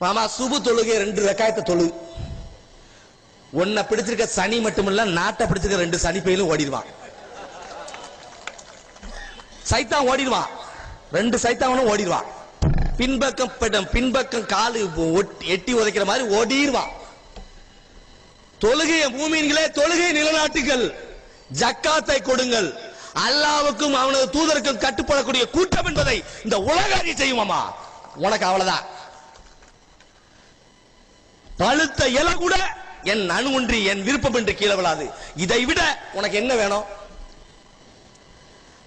மாமா சுபு தொழுகை 2 ரக்காயத்தை தொழு. உன்னை பிடிச்சிருக்க சனி மட்டுமில்ல, நாட்டை பிடிச்சிருக்க 2 சனி பையிலும் ஓடிடுவான். சைத்தான் ஓடிடுவான், 2 சைத்தானும் ஓடிடுவான். பின்பக்கம் காலு எட்டி உதைக்கிற மாதிரி ஓடிடுவான். தொழுகைய மூமின்களே, தொழுகை நிலநாட்டுங்கள், ஜக்காத்தை கொடுங்கள். அல்லாவுக்கும் அவனது தூதருக்கும் கட்டுப்படக்கூடிய கூட்டம் என்பதை இந்த உலகாரி செய்யுமாமா. உனக்கு அவ்வளவுதான். பழுத்த இலை கூட என் அணு ஒன்றி என் விருப்பம் என்று கீழே விழாது. இதை விட உனக்கு என்ன வேணும்?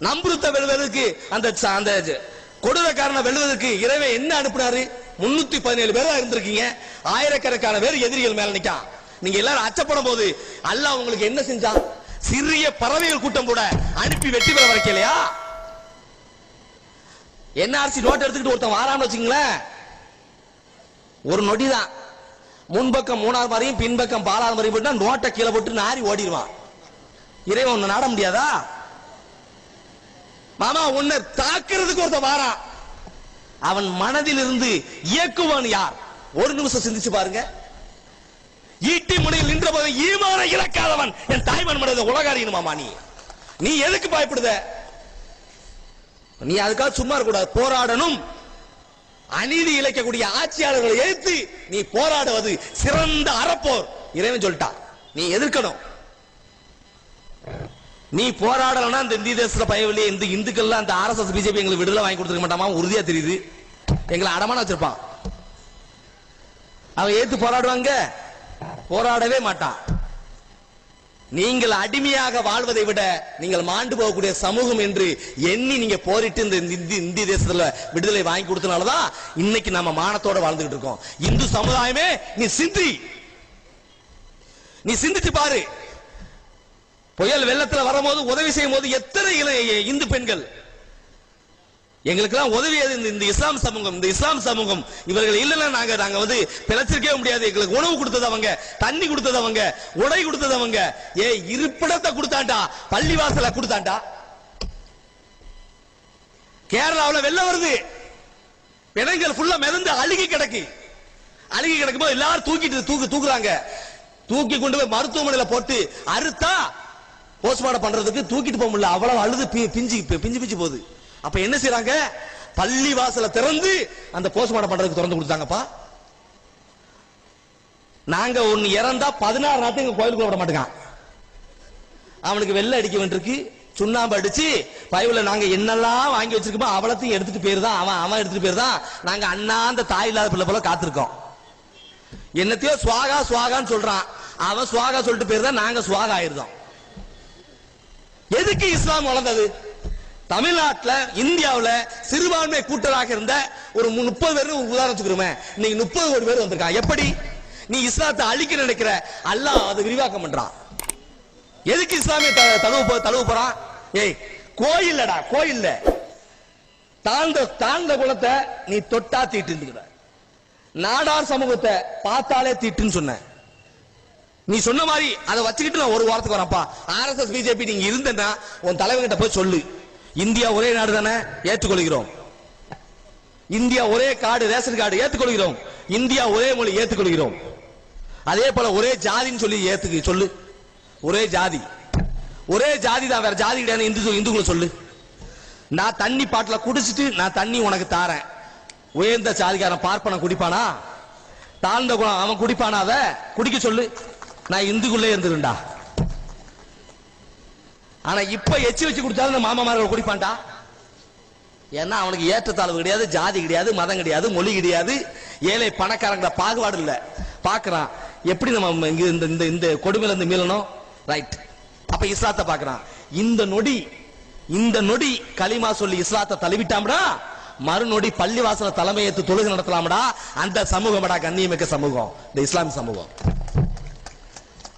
நம்புருத்த வெல்வதற்கு அந்த கொடுதக்காரனை வெல்வதற்கு இறைவன் என்ன அனுப்பினாரு? 317 பேரா இருந்திருக்கீங்க, ஆயிரக்கணக்கான பேர் எதிரிகள் மேல நிக்கான். நீங்க எல்லாரும் அச்சப்படும் போது அல்லாஹ் உங்களுக்கு என்ன செஞ்சான்? சிறிய பறவைகள் கூட்டம் கூட அனுப்பி வெற்றி பெற வைக்கலையா? என்ஆர்சி நோட் எடுத்துக்கிட்டு ஒருத்தன் வாரான்னு வச்சுங்களேன், ஒரு நொடிதான். முன்பக்கம் 3வது மாதிரியும் பின்பக்கம் 4வது மாதிரியும் போட்டா நோட்டை கீழே போட்டு நாரி ஓடிடுவான். இறைவன் ஒண்ணு நாட முடியாதா? மாமா உன்னை தாக்குறதுக்கு ஒருத்தன் வாரான், அவன் மனதில் இருந்து இயக்குவான் யார்? ஒரு நிமிஷம் சிந்திச்சு பாருங்க. ஈட்டி முனையில் நின்ற போது ஈமான இழக்காதவன் என் தாய்மன் மனதை உலகாரியணும். மாமா நீ எதுக்கு பயப்படுத? நீ அதுக்காக சும்மா இருக்க கூடாது, போராடணும். அநீதி இழைக்கக்கூடிய ஆட்சியாளர்களை எதிர்த்து நீ போராடுவது சிறந்த அறப்போர். இறைவன் சொல்லிட்டான், நீ எதிர்க்கணும். நீ போராடலன்னா இந்த இந்திய தேசத்துல பயவில்லையே, இந்த இந்துக்கள் அந்த RSS பிஜேபி எங்களுக்கு விடுதலை வாங்கி கொடுத்துருக்க மாட்டாமா, உறுதியா தெரியுது. எங்களை அடமான வச்சிருப்பான். அவன் ஏத்து போராடுவாங்க? போராடவே மாட்டான். நீங்கள் அடிமையாக வாழ்வதை விட நீங்கள் மாண்டு போகக்கூடிய சமூகம் என்று எண்ணி நீங்க போரிட்டு இந்த இந்திய தேசத்துல விடுதலை வாங்கி கொடுத்தனாலதான் இன்னைக்கு நம்ம மானத்தோட வாழ்ந்துகிட்டு இருக்கோம். இந்து சமுதாயமே நீ சிந்திச்சு பாரு. புயல் வெள்ளத்துல வரும்போது உதவி செய்யும் போது எத்தனை இந்து பெண்கள் எங்களுக்கு எல்லாம் உதவியது இந்த இஸ்லாம் சமூகம். இந்த இஸ்லாம் சமூகம் இவர்கள் இல்லைன்னா நாங்க பிழைச்சிருக்கவே முடியாது. எங்களுக்கு உணவு கொடுத்தது அவங்க, தண்ணி கொடுத்தது அவங்க, உடை கொடுத்தது அவங்க. இருப்பிடத்தை கொடுத்தாண்டா, பள்ளிவாசல கொடுத்தாண்டா. கேரளாவில் வெள்ளம் வருது, பிணங்கள் ஃபுல்லா மிதந்து அழுகி கிடக்கும் போது எல்லாரும் தூக்குறாங்க. தூக்கி கொண்டு போய் மருத்துவமனையில போட்டு அறுத்தா போஸ்ட்மார்ட்டம் பண்றதுக்கு தூக்கிட்டு போக முடியல, அவ்வளவு அழுது பிஞ்சு போகுது. அப்ப என்ன செய்யறாங்க? பள்ளி வாசல திறந்து அந்த போஸ்ட்மார்ட்டம் பண்றதுக்கு திறந்து கொடுத்தாங்கப்பா. நாங்க ஒன்னு இறந்தா 16 நாட்கள் கோயிலுக்குள்ள விட மாட்டேங்க. அவனுக்கு வெள்ளை அடிக்க வேண்டியிருக்கு, சுண்ணாம்பு அடிச்சு பைபிள்ல நாங்க என்னெல்லாம் வாங்கி வச்சிருக்கோமோ அவளத்தையும் எடுத்துட்டு போயிருதான், அவன் எடுத்துட்டு போயிருதான். நாங்க அண்ணாந்த தாய் இல்லாத பிள்ளை போல காத்திருக்கோம். என்னத்தையோ சுவாகான்னு சொல்றான், அவன் சுவாகா சொல்லிட்டு போயிருதான், நாங்க சுவாகா ஆயிருந்தோம். எதுக்கு இஸ்லாம் வளர்ந்தது? தமிழ்நாட்டில் இந்தியாவில் சிறுபான்மை கூட்டராக இருந்த ஒரு 30 பேர் உதாரணம் வச்சுக்கிறோமே, இன்னைக்கு 30 கோடி பேர் வந்திருக்கான். எப்படி நீ இஸ்லாத்தை அழிக்க நினைக்கிற? அல்லாஹ் அது விரிவாக்கம் பண்றான். எதுக்கு இஸ்லாமிய தழுவு போறான்? கோயில்லடா, கோயில்ல தாழ்ந்த குலத்தை நீ தொட்டா தீட்டு, நாடார் சமூகத்தை பார்த்தாலே தீட்டுன்னு சொன்ன. நீ சொன்ன மாதிரி அதை வச்சுக்கிட்டு நான் ஒரு வாரத்துக்கு வரப்பா. RSS பிஜேபி நீங்க இருந்தேன்னா உன் தலைவர்கிட்ட போய் சொல்லு, இந்தியா ஒரே நாடு தானே, ஏற்றுக்கொள்கிறோம். இந்தியா ஒரே கார்டு, ரேஷன் கார்டு ஏற்றுக்கொள்கிறோம். இந்தியா ஒரே மொழி ஏற்றுக்கொள்கிறோம். அதே போல ஒரே ஜாதின்னு சொல்லி சொல்லு. ஒரே ஜாதி தான், வேற ஜாதி கிடையாது. இந்துக்களை சொல்லு. நான் தண்ணி பாட்டில குடிச்சிட்டு நான் தண்ணி உனக்கு தாரேன். உயர்ந்த ஜாதிக்காரன் பார்ப்பன குடிப்பானா? தாழ்ந்த குணம் அவன் குடிப்பானா? அதை குடிக்க சொல்லு. நான் இந்துக்குள்ளே இருந்துருண்டா. ஆனா இப்ப எச்சி வச்சு குடிச்சாலும் மாமாமார்கள் குடிப்பான்டா. ஏன்னா அவனுக்கு ஏற்றத்தாழ்வு கிடையாது, ஜாதி கிடையாது, மதம் கிடையாது, மொழி கிடையாது, ஏழை பணக்காரங்கள பாகுபாடு இல்ல. பாக்குறான் எப்படி நம்ம இந்த கொடுமையில இருந்து மீளணும். ரைட். அப்ப இஸ்லாத்தை பாக்குறான். இந்த நொடி களிமா சொல்லி இஸ்லாத்தை தழுவிட்டாம்டா, மறுநொடி பள்ளிவாசல தலைமையேற்று தொழுகை நடத்தலாம்டா. அந்த சமூகம்டா கண்ணியமிக்க சமூகம், இந்த இஸ்லாமிய சமூகம்.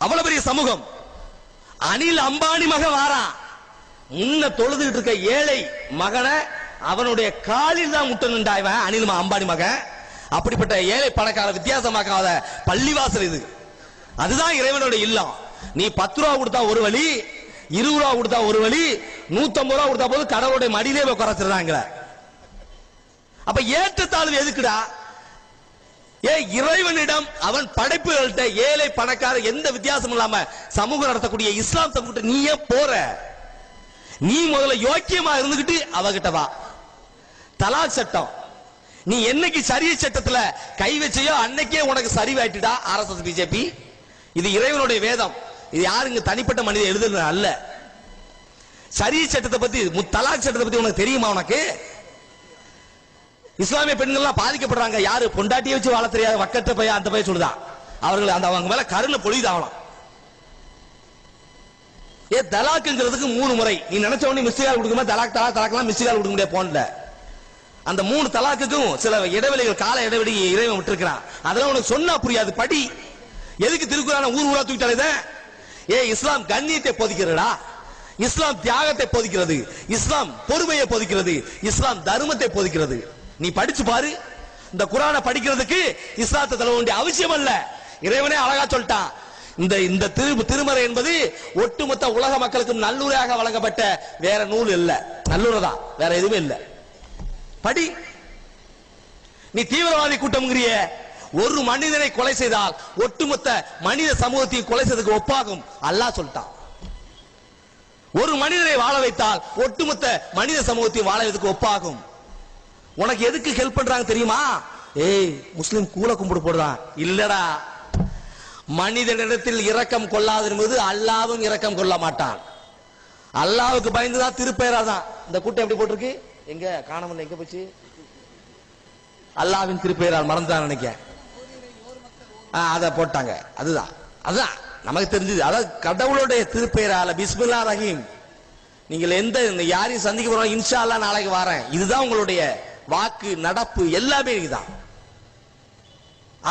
அவ்வளவு பெரிய சமூகம். அனில் அம்பானி மகன் வாரான், முன்ன தொழுதுகிட்டு இருக்க ஏழை மகனை அவனுடைய காலில் தான் முட்ட நின்றாய்வன் அனில் அம்பானி மகன். அப்படிப்பட்ட ஏழை பணக்கார வித்தியாசமாக்காத பள்ளிவாசல் இது. அதுதான் இறைவனுடைய இல்லம். நீ 10 ரூபா கொடுத்தா ஒரு வழி, 20 ரூபா கொடுத்தா ஒரு வழி, 150 ரூபா கொடுத்தா போது கடவுளுடைய மடியிலே குறைச்சிருந்தாங்க. அப்ப ஏற்றத்தாழ்வு எதுக்குடா? இறைவனிடம் அவன் படைப்புகள்கிட்ட ஏழை பணக்கார எந்த வித்தியாசம் இல்லாம சமூகம் நடத்தக்கூடிய இஸ்லாம் சமூகத்தை நீ ஏன் போற? நீ முதல்ல யோக்கியமா இருந்துகிட்டு அவகிட்ட வா. தலாக் சட்டம் நீ என்னைக்கு சரிய சட்டத்துல கை வச்சையோ அன்னைக்கே உனக்கு சரிவாயிட்டுடா RSS பிஜேபி. இது இறைவனுடைய வேதம். இது யாருங்க தனிப்பட்ட மனிதன் எழுதுறது அல்ல. சரிய சட்டத்தை பத்தி தலாக் சட்டத்தை பத்தி உனக்கு தெரியுமா? உனக்கு இஸ்லாமிய பெண்கள் பாதிக்கப்படுறாங்க. யாரு? பொண்டாட்டியை வச்சு வாழ தெரியாத வக்கற்ற பையன் அந்த பையன் சொல்லுதான். அவர்கள் அந்த அவங்க மேல கருணை பொழிதாகலாம். தலாக்குங்கிறதுக்கு 3 முறை. நீ நினைச்ச உடனே மிஸ்டேக் கொடுக்குமா? தலாக்லாம் மிஸ்டேக் கொடுக்க முடியாது. போன்ல அந்த 3 தலாக்குக்கும் சில இடைவெளிகள், கால இடைவெளி இறைவன் விட்டுருக்கிறான். அதெல்லாம் உனக்கு சொன்னா புரியாது. படி. எதுக்கு திருக்குறான ஊர் ஊரா தூக்கிட்டாலே? இஸ்லாம் கண்ணியத்தை போதிக்கிறடா. இஸ்லாம் தியாகத்தை போதிக்கிறது. இஸ்லாம் பொறுமையை போதிக்கிறது. இஸ்லாம் தர்மத்தை போதிக்கிறது. நீ படிச்சு பாரு. இந்த குர்ஆனை படிக்கிறதுக்கு இஸ்லாத்தை தழுவ வேண்டிய அவசியம் அல்ல. இறைவனே அழகா சொல்லிட்டான். இந்த திருமறை என்பது ஒட்டுமொத்த உலக மக்களுக்கும் நல்லுரையாக வழங்கப்பட்ட வேற நூல் இல்ல. நல்லுரை தான், வேற எதுவுமே இல்ல. படி. நீ தீவிரவாதி கூட்டம்ங்கிறிய ஒரு மனிதனை கொலை செய்தால் ஒட்டுமொத்த மனித சமூகத்தையும் கொலை செய்ததுக்கு ஒப்பாகும். அல்லாஹ் சொல்லிட்டான். ஒரு மனிதனை வாழ வைத்தால் ஒட்டுமொத்த மனித சமூகத்தையும் வாழ வைத்ததுக்கு ஒப்பாகும். உனக்கு எதுக்கு ஹெல்ப் பண்றாங்க தெரியுமா? முஸ்லிம் கூல கும்பிடு போடுறான். இல்லடா, மனிதனிடத்தில் இரக்கம் கொள்ளாதிருப்பது அல்லாவும் இரக்கம் கொள்ள மாட்டான். அல்லாவுக்கு பயந்துதான் திருப்பெயராதான். இந்த கூட்டம் எப்படி போட்டிருக்கு? எங்க காணாமல் எங்க போச்சு? அல்லாவின் திருப்பெயரால் மறந்துதான் நினைக்க. அத போட்டாங்க. அதுதான் நமக்கு தெரிஞ்சது. அதாவது கடவுளுடைய திருப்பெயரால பிஸ்மில்லா ரஹீம். நீங்கள் எந்த யாரையும் சந்திக்க போறோம், இன்ஷா அல்லாஹ் நாளைக்கு வரேன், இதுதான் உங்களுடைய வாக்கு நடப்பு எல்லாமே. இதுதான்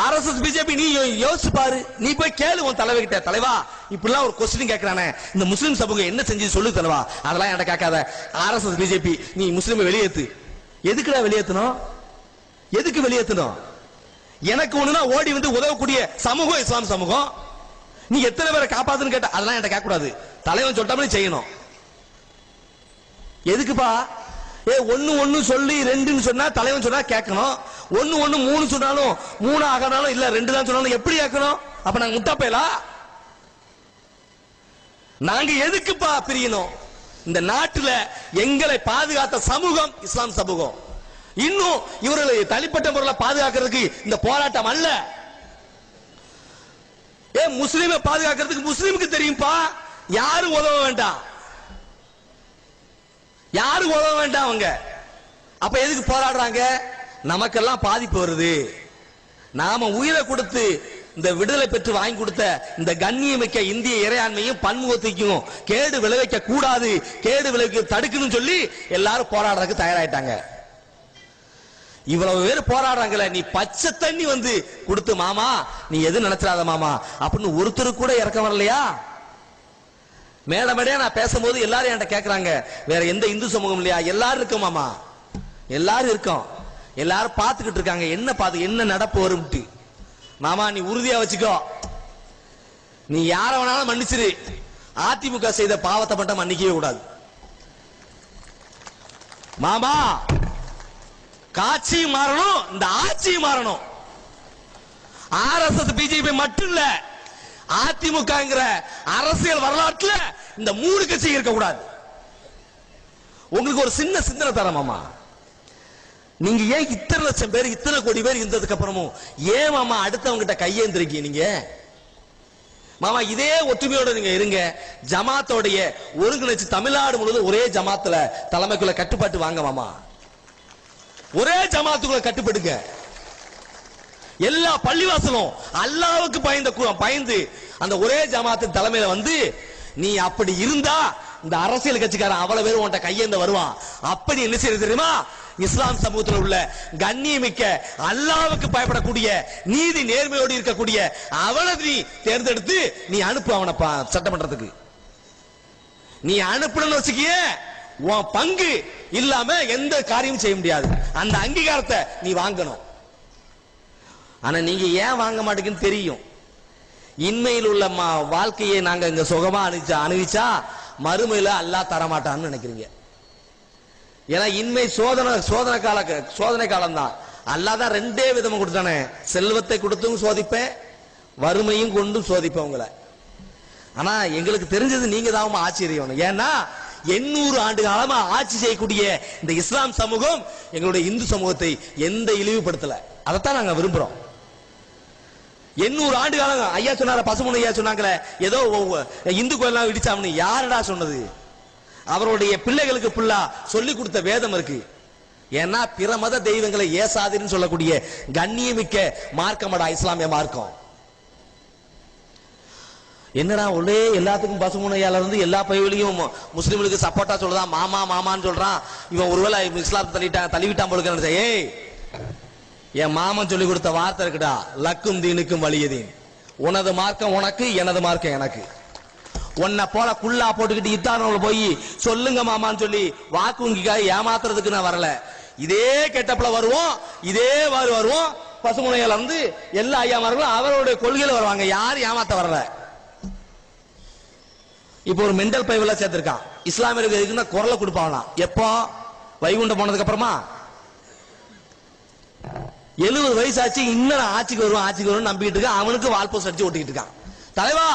RSS பிஜேபி. நீ யோசிச்சு பாரு. நீ போய் கேளு உன் தலைவர்கிட்ட, தலைவா இப்படிலாம் ஒரு கொஸ்டின் கேட்கிறானே, இந்த முஸ்லிம் சமூகம் என்ன செஞ்சு சொல்லு தலைவா. அதெல்லாம் என்கிட்ட கேட்காத. RSS பிஜேபி நீ முஸ்லிமை வெளியேத்து. எதுக்குடா வெளியேற்றணும்? எதுக்கு வெளியேற்றணும்? எனக்கு ஒண்ணுனா ஓடி வந்து உதவக்கூடிய சமூகம் இஸ்லாம் சமூகம். நீ எத்தனை பேரை காப்பாத்துன்னு கேட்ட அதெல்லாம் என்கிட்ட கேட்க கூடாது. தலைவன் சொல்லிட்டாமே செய்யணும். எதுக்குப்பா? 1 சொல்லி 2 சொன்னா தலைவன் சொன்னா கேட்கணும். 1 3 சொன்னாலும் 3 ஆகனாலும் இல்ல 2 தான் சொன்னாலும் எப்படி கேட்கணும்? அப்ப நாங்க முட்டாப்பேலா? நாங்க எதுக்குப்பா பிரியணும்? இந்த நாட்டுல எங்களை பாதுகாத்த சமூகம் இஸ்லாம் சமூகம். இன்னும் இவர்களை தனிப்பட்ட முறையில் பாதுகாக்கிறதுக்கு இந்த போராட்டம் அல்ல. முஸ்லிமை பாதுகாக்கிறதுக்கு முஸ்லிமுக்கு தெரியும்பா. யாரும் உதவ வேண்டாம், யாரும் உதவ வேண்டாம். அவங்க அப்ப எதுக்கு போராடுறாங்க? நமக்கெல்லாம் பாதிப்பு வருது. நாம உயிரை கொடுத்து இந்த விடுதலை பெற்று வாங்கி கொடுத்த இந்த கண்ணியமிக்க இந்திய இறையாண்மையும் பன்முகத்தையும் கேடு விளைவிக்க கூடாது, கேடு விளைவிக்க தடுக்கணும்னு சொல்லி எல்லாரும் போராடுறதுக்கு தயாராயிட்டாங்க. இவ்வளவு பேர் போராடுறாங்களே, நீ பச்சை தண்ணி வந்து கொடுத்து மாமா நீ எது நினைச்சிடாத மாமா அப்படின்னு ஒருத்தர் கூட இறக்க வரலையா? மேடமேடையா நான் பேசும்போது எல்லாரும் என்கிட்ட கேட்கறாங்க, வேற எந்த இந்து சமூகம் இல்லையா? எல்லாரும் இருக்கோம் மாமா, எல்லாரும் இருக்கோம். எல்லாரும் பார்த்துக்கிட்டு இருக்காங்க என்ன நடப்பு வரும்ட்டு. மாமா நீ உறுதியா வச்சுக்கோ, நீ யார வேணாலும் மன்னிச்சிரு, அதிமுக செய்த பாவத்தை மட்டும் மன்னிக்கவே கூடாது மாமா. காட்சியும் மாறணும், இந்த ஆட்சியும் மாறணும். RSS பிஜேபி மட்டும் இல்ல, அதிமுக அரசியல் வரலாற்றுல இந்த 3 கட்சி இருக்க கூடாது. உங்களுக்கு ஒரு சின்ன சிந்தனை தரேன் மாமா. நீங்க ஏன் இத்தனை லட்சம் பேர் இத்தனை கோடி பேர் இருந்ததுக்கு அப்புறமும் ஏன் மாமா அடுத்தவங்க கிட்ட கையேந்திருக்கீங்க நீங்க? மாமா இதே ஒற்றுமையோட நீங்க இருங்க. ஜமாத்தோடைய ஒருங்கிணைச்சு தமிழ்நாடு முழுவதும் ஒரே ஜமாத்துல தலைமைக்குள்ள கட்டுப்பாட்டு வாங்க மாமா. ஒரே ஜமாத்துக்குள்ள கட்டுப்படுங்க. எல்லா பள்ளிவாசலும் அல்லாஹ்வுக்கு பயந்து அந்த ஒரே ஜமாத்தின் தலைமையில வந்து நீ அப்படி இருந்தா இந்த அரசியல் கட்சிக்காரன் அவ்வளவு பேரும் உன்கிட்ட கையேந்த வருவான். அப்படி என்ன செய்ய தெரியுமா? இஸ்லாம் சமூகத்தில் உள்ள கண்ணியமிக்க அல்லாஹ்வுக்கு பயப்படக்கூடிய நீதி நேர்மையோடு இருக்கக்கூடிய அவனை நீ தேர்ந்தெடுத்து நீ அனுப்பு அவனை சட்டமன்றத்துக்கு. நீ அனுப்பணும்னு வச்சுக்கிய உன் பங்கு இல்லாம எந்த காரியமும் செய்ய முடியாது. அந்த அங்கீகாரத்தை நீ வாங்கணும். ஆனா நீங்க ஏன் வாங்க மாட்டேங்குன்னு தெரியும். இன்மையில் உள்ள வாழ்க்கையை நாங்க இங்க சுகமா அனுபவிச்சா மறுமையில அல்லாஹ் தரமாட்டான்னு நினைக்கிறீங்க. ஏன்னா இன்மை சோதனை காலம் தான். அல்லாஹ் தான் ரெண்டே விதமா கொடுத்தானே, செல்வத்தை கொடுத்தும் சோதிப்பேன், வறுமையும் கொண்டும் சோதிப்பேன் உங்களை. ஆனா எங்களுக்கு தெரிஞ்சது நீங்க தான் ஆச்சரியம். ஏன்னா 800 ஆண்டு காலமா ஆட்சி செய்யக்கூடிய இந்த இஸ்லாம் சமூகம் எங்களுடைய இந்து சமூகத்தை எந்த இழிவுபடுத்தல. அதைத்தான் நாங்க விரும்புறோம். 800 ஆண்டு காலம் ஐயா சொன்னார, பசுமன் ஐயா சொன்னாங்களே, ஏதோ இந்து கோயிலாம் இடிச்சாமனு யாரடா சொன்னது? அவருடைய பிள்ளைகளுக்கு புள்ளா சொல்லி கொடுத்த வேதம் இருக்கு. ஏன்னா பிற மத தெய்வங்களை ஏசாதின்னு சொல்லக்கூடிய கண்ணியமிக்க மார்க்கமடா இஸ்லாமிய மார்க்கம். என்னடா ஒரே எல்லாத்துக்கும் பசுமுனையால இருந்து எல்லா பயிலையும் முஸ்லிம்களுக்கு சப்போர்ட்டா சொல்றான், மாமா மாமான்னு சொல்றான். இவன் ஒருவேளை இஸ்லாத்தை தள்ளிவிட்டான் போல. ஏய், என் மாமன் சொல்லி கொடுத்த வார்த்தை இருக்குடா, லக்கும் தீனுக்கும் வலியதீன். உனது மார்க்கம் உனக்கு, எனது மார்க்கம் எனக்கு. உன்னை போல குள்ளா போட்டுக்கிட்டு இத்தானவங்களை போய் சொல்லுங்க மாமான்னு சொல்லி வாக்கு வங்கிக்காக ஏமாத்துறதுக்கு நான் வரல. இதே கெட்டப்பல வருவோம், இதே மாதிரி வருவோம். பசுமுனையில இருந்து எல்லா ஐயாமார்களும் அவருடைய கொள்கையில வருவாங்க, யாரும் ஏமாத்த வரல. இப்ப ஒரு மெண்டல் பைவெல்ல சேர்த்திருக்கான். இஸ்லாமியருக்கு எதுக்குன்னா குரலை கொடுப்பாங்களாம். எப்போ? வைகுண்டம் போனதுக்கு அப்புறமா 70 வயசாச்சு, இன்னும் ஆட்சிக்கு வருவான் நம்பிட்டு இருக்கான். அவனுக்கு வால்போஸ் அடிச்சு ஓட்டிக்கிட்டு இருக்கான். தலைவா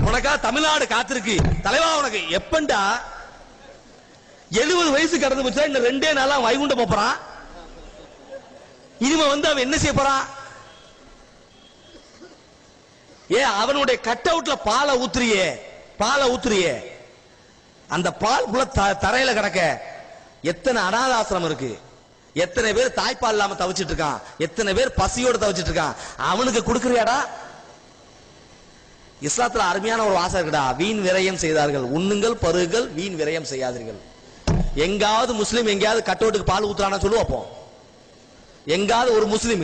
உனக்கா தமிழ்நாடு காத்திருக்கு, தலைவா உனக்கு எப்பண்டா 70 வயசு கடந்து போச்சா? இந்த 2 நாளா வைகுண்டம் போறான். இனிமே அவன் என்ன செய்ய போறான்? அவனுடைய கட் அவுட்ல பாலை ஊத்துறியே, அந்த பால் தரையில கிடக்க. எத்தனை அனாதாசிரமம் இருக்கு, எத்தனை பேர் தாய்ப்பால் இல்லாம தவிச்சிட்டு இருக்கான், எத்தனை பேர் பசியோட தவிச்சிட்டு இருக்கான். அவனுக்கு கொடுக்கறியாடா? இஸ்லாத்துல அருமையான ஒரு வாசம் இருக்குடா, வீண் விரயம் செய்தார்கள், உண்ணுங்கள் பருகுகள், வீண் விரயம் செய்யாதீர்கள். எங்காவது முஸ்லீம் எங்கேயாவது கட்டோட்டுக்கு பால் ஊத்துறான்னு சொல்லுவோம். எங்காவது ஒரு முஸ்லீம்